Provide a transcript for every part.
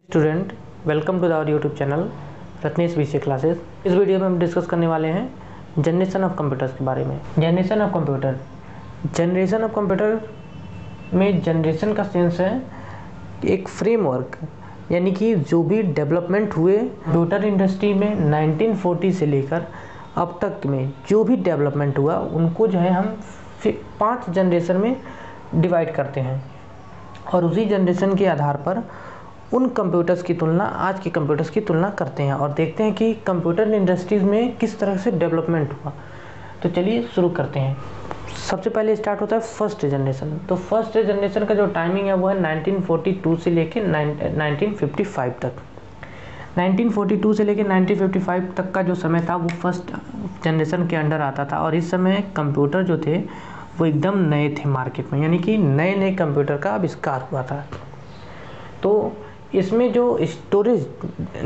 Student, welcome to our YouTube channel Ratnesh Vishay classes. इस video में हम डिस्कस करने वाले हैं जनरेशन ऑफ कंप्यूटर्स के बारे में। जनरेशन ऑफ कंप्यूटर में जनरेशन का सेंस है एक फ्रेमवर्क, यानी कि जो भी डेवलपमेंट हुए कंप्यूटर इंडस्ट्री में 1940 से लेकर अब तक में जो भी डेवलपमेंट हुआ उनको जो है हम 5 जनरेशन में डिवाइड करते हैं और उसी जनरेशन के आधार पर उन कंप्यूटर्स की तुलना आज के कंप्यूटर्स की तुलना करते हैं और देखते हैं कि कंप्यूटर इंडस्ट्रीज़ में किस तरह से डेवलपमेंट हुआ। तो चलिए शुरू करते हैं। सबसे पहले स्टार्ट होता है फर्स्ट जनरेशन। तो फर्स्ट जनरेशन का जो टाइमिंग है वो है 1942 से लेके 1955 तक। 1942 से लेके 1955 तक का जो समय था वो फर्स्ट जनरेशन के अंडर आता था और इस समय कंप्यूटर जो थे वो एकदम नए थे मार्केट में, यानी कि नए नए कंप्यूटर का आविष्कार हुआ था। तो इसमें जो स्टोरेज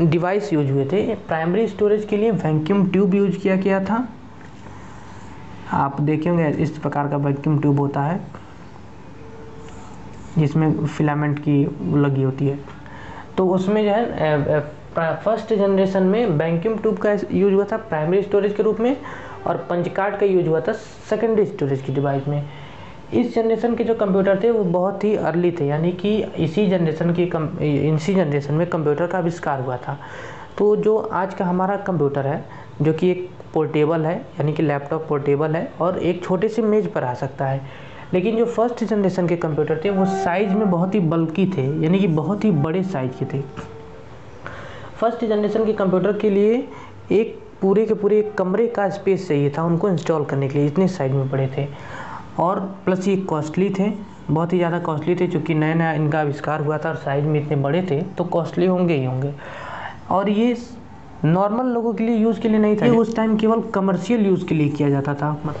डिवाइस यूज हुए थे, प्राइमरी स्टोरेज के लिए वैक्यूम ट्यूब यूज किया गया था। आप देखेंगे इस प्रकार का वैक्यूम ट्यूब होता है जिसमें फिलामेंट की लगी होती है। तो उसमें जो है फर्स्ट जनरेशन में वैक्यूम ट्यूब का यूज हुआ था प्राइमरी स्टोरेज के रूप में और पंच कार्ड का यूज हुआ था सेकेंडरी स्टोरेज की डिवाइस में। इस जनरेशन के जो कंप्यूटर थे वो बहुत ही अर्ली थे, यानी कि इसी जनरेशन में कंप्यूटर का आविष्कार हुआ था। तो जो आज का हमारा कंप्यूटर है जो कि एक पोर्टेबल है, यानी कि लैपटॉप पोर्टेबल है और एक छोटे से मेज पर आ सकता है, लेकिन जो फर्स्ट जनरेशन के कंप्यूटर थे वो साइज़ में बहुत ही बल्कि थे, यानी कि बहुत ही बड़े साइज़ के थे। फर्स्ट जनरेशन के कंप्यूटर के लिए एक पूरे के पूरे कमरे का स्पेस चाहिए था उनको इंस्टॉल करने के लिए, इतने साइज में बड़े थे और प्लस ये कॉस्टली थे, बहुत ही ज़्यादा कॉस्टली थे, क्योंकि नया नया इनका आविष्कार हुआ था और साइज़ में इतने बड़े थे तो कॉस्टली होंगे ही होंगे। और ये नॉर्मल लोगों के लिए यूज़ के लिए नहीं था, ये उस टाइम केवल कमर्शियल यूज़ के लिए किया जाता था।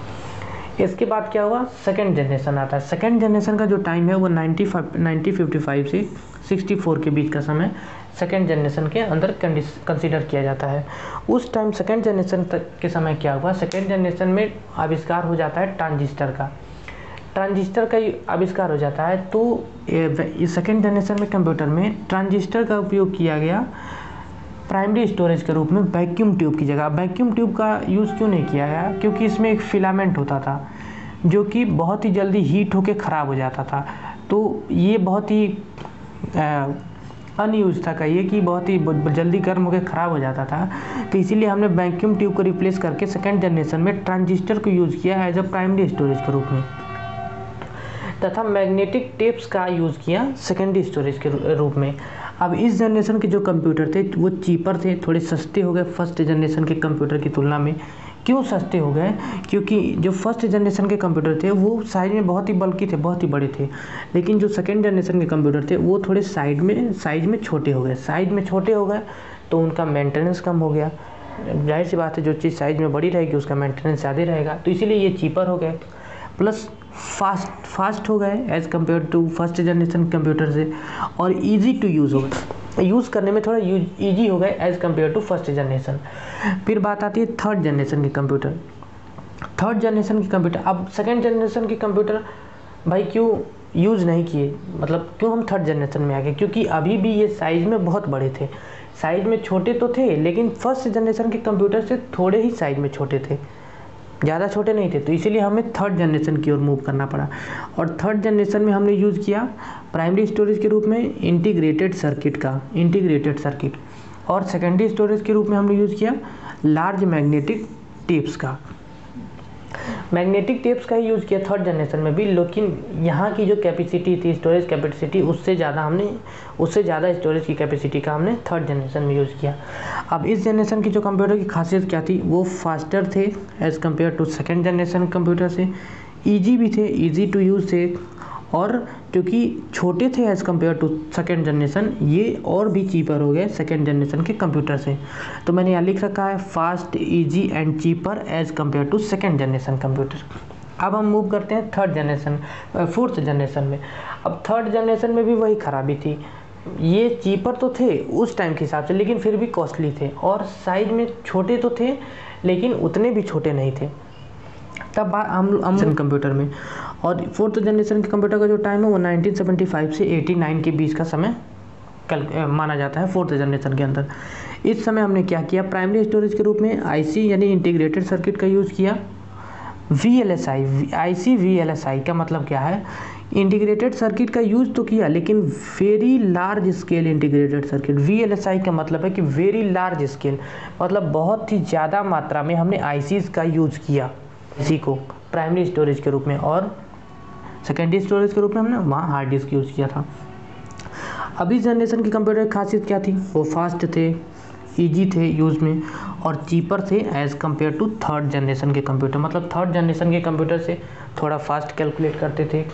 इसके बाद क्या हुआ, सेकेंड जनरेशन आता है। सेकेंड जनरेशन का जो टाइम है वो 1955 से 64 के बीच का समय सेकेंड जनरेशन के अंदर कंसीडर किया जाता है। उस टाइम सेकेंड जनरेशन तक के समय क्या हुआ, सेकेंड जनरेशन में आविष्कार हो जाता है ट्रांजिस्टर का आविष्कार हो जाता है। तो सेकेंड जनरेशन में कंप्यूटर में ट्रांजिस्टर का उपयोग किया गया प्राइमरी स्टोरेज के रूप में वैक्यूम ट्यूब की जगह। वैक्यूम ट्यूब का यूज़ क्यों नहीं किया गया, क्योंकि इसमें एक फिलामेंट होता था जो कि बहुत ही जल्दी हीट होकर ख़राब हो जाता था। तो ये बहुत ही अनयूज था, कहिए कि बहुत ही जल्दी गर्म होकर ख़राब हो जाता था। तो इसीलिए हमने वैक्यूम ट्यूब को रिप्लेस करके सेकेंड जनरेशन में ट्रांजिस्टर को यूज़ किया एज अ प्राइमरी स्टोरेज के रूप में, तथा मैग्नेटिक टेप्स का यूज़ किया सेकेंडरी स्टोरेज के रूप में। अब इस जनरेशन के जो कंप्यूटर थे वो चीपर थे, थोड़े सस्ते हो गए फर्स्ट जनरेशन के कंप्यूटर की तुलना में। क्यों सस्ते हो गए, क्योंकि जो फर्स्ट जनरेशन के कंप्यूटर थे वो साइज में बहुत ही बल्कि थे, बहुत ही बड़े थे, लेकिन जो सेकेंड जनरेशन के कंप्यूटर थे वो थोड़े साइज में छोटे हो गए। तो उनका मेंटेनेंस कम हो गया। जाहिर सी बात है, जो चीज़ साइज में बड़ी रहेगी उसका मेंटेनेंस ज़्यादा रहेगा, तो इसीलिए ये चीपर हो गए। प्लस फास्ट हो गए as compare to first generation computer से, और ईजी टू यूज़ हो गए, यूज़ करने में थोड़ा ईजी हो गए as compare to first generation. फिर बात आती है थर्ड जनरेशन के कंप्यूटर। अब सेकेंड जनरेशन के कंप्यूटर भाई क्यों यूज़ नहीं किए, मतलब क्यों हम थर्ड जनरेशन में आ गए, क्योंकि अभी भी ये साइज़ में बहुत बड़े थे। साइज़ में छोटे तो थे, लेकिन फर्स्ट जनरेशन के कंप्यूटर से थोड़े ही साइज़ में छोटे थे, ज़्यादा छोटे नहीं थे। तो इसीलिए हमें थर्ड जनरेशन की ओर मूव करना पड़ा और थर्ड जनरेशन में हमने यूज़ किया प्राइमरी स्टोरेज के रूप में इंटीग्रेटेड सर्किट, और सेकेंडरी स्टोरेज के रूप में हमने यूज़ किया लार्ज मैग्नेटिक टेप्स का ही यूज़ किया थर्ड जनरेशन में भी। लेकिन यहाँ की जो कैपेसिटी थी, स्टोरेज कैपेसिटी, उससे ज़्यादा स्टोरेज की कैपेसिटी का हमने थर्ड जनरेशन में यूज़ किया। अब इस जनरेशन की जो कंप्यूटर की खासियत क्या थी, वो फास्टर थे as compare to second generation computer से, ईजी भी थे, ईजी टू यूज़ थे, और क्योंकि छोटे थे as compare to second generation, ये और भी चीपर हो गए सेकेंड जनरेशन के कंप्यूटर से। तो मैंने यहाँ लिख रखा है fast, easy and cheaper as compare to second generation computer. अब हम मूव करते हैं फोर्थ जनरेशन में। अब थर्ड जनरेशन में भी वही खराबी थी, ये चीपर तो थे उस टाइम के हिसाब से, लेकिन फिर भी कॉस्टली थे, और साइज में छोटे तो थे लेकिन उतने भी छोटे नहीं थे। तब हम कंप्यूटर में, और फोर्थ जनरेशन के कंप्यूटर का जो टाइम है वो 1975 से 89 के बीच का समय माना जाता है 4th जनरेशन के अंदर। इस समय हमने क्या किया, प्राइमरी स्टोरेज के रूप में आईसी यानी इंटीग्रेटेड सर्किट का यूज़ किया। VLSI, आईसी VLSI का मतलब क्या है, इंटीग्रेटेड सर्किट का यूज़ तो किया लेकिन very large scale integrated circuit. VLSI का मतलब है कि वेरी लार्ज स्केल, मतलब बहुत ही ज़्यादा मात्रा में हमने आईसीज का यूज़ किया इसी को प्राइमरी स्टोरेज के रूप में, और सेकेंडरी स्टोरेज के रूप में हमने वहाँ हार्ड डिस्क यूज़ किया था। अभी जनरेशन की कंप्यूटर की खासियत क्या थी, वो फास्ट थे, ईजी थे यूज़ में और चीपर थे as compare to 3rd generation के कंप्यूटर। मतलब 3rd जनरेशन के कंप्यूटर से थोड़ा फास्ट कैलकुलेट करते थे,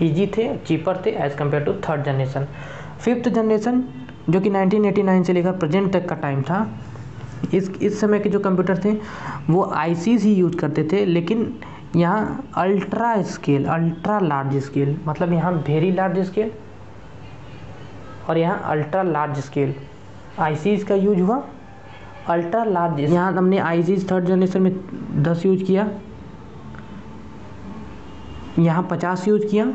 ईजी थे, चीपर थे as compare to 3rd generation. 5th generation जो कि 1989 से लेकर प्रेजेंट तक का टाइम था, इस समय के जो कंप्यूटर थे वो आईसीज ही यूज करते थे, लेकिन यहाँ ultra scale, ultra large scale, मतलब यहाँ वेरी लार्ज स्केल और यहाँ अल्ट्रा लार्ज स्केल आईसीज का यूज हुआ। अल्ट्रा लार्ज, यहाँ हमने आईसीज 3rd जनरेशन में 10 यूज किया, यहाँ 50 यूज किया,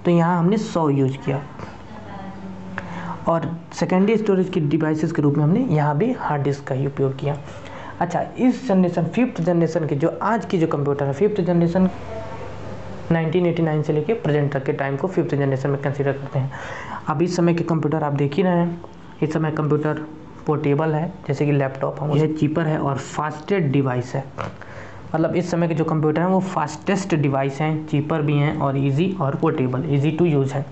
तो यहाँ हमने 100 यूज किया। और सेकेंडरी स्टोरेज की डिवाइसेस के रूप में हमने यहाँ भी हार्ड डिस्क का ही उपयोग किया। अच्छा, इस जनरेशन 5th जनरेशन के जो आज की जो कंप्यूटर है, 5th जनरेशन 1989 से लेके प्रेजेंट तक के टाइम को 5th जनरेशन में कंसीडर करते हैं। अब इस समय के कंप्यूटर आप देख ही रहे हैं, इस समय कंप्यूटर पोर्टेबल है जैसे कि लैपटॉप है, यह चीपर है और फास्टेस्ट डिवाइस है। मतलब इस समय के जो कंप्यूटर हैं वो फास्टेस्ट डिवाइस हैं, चीपर भी हैं और इजी और पोर्टेबल, इजी टू यूज़ है।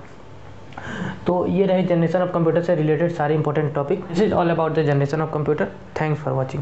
तो ये रहे जनरेशन ऑफ कंप्यूटर से रिलेटेड सारे important topic. This is all about the generation of computer. Thanks for watching.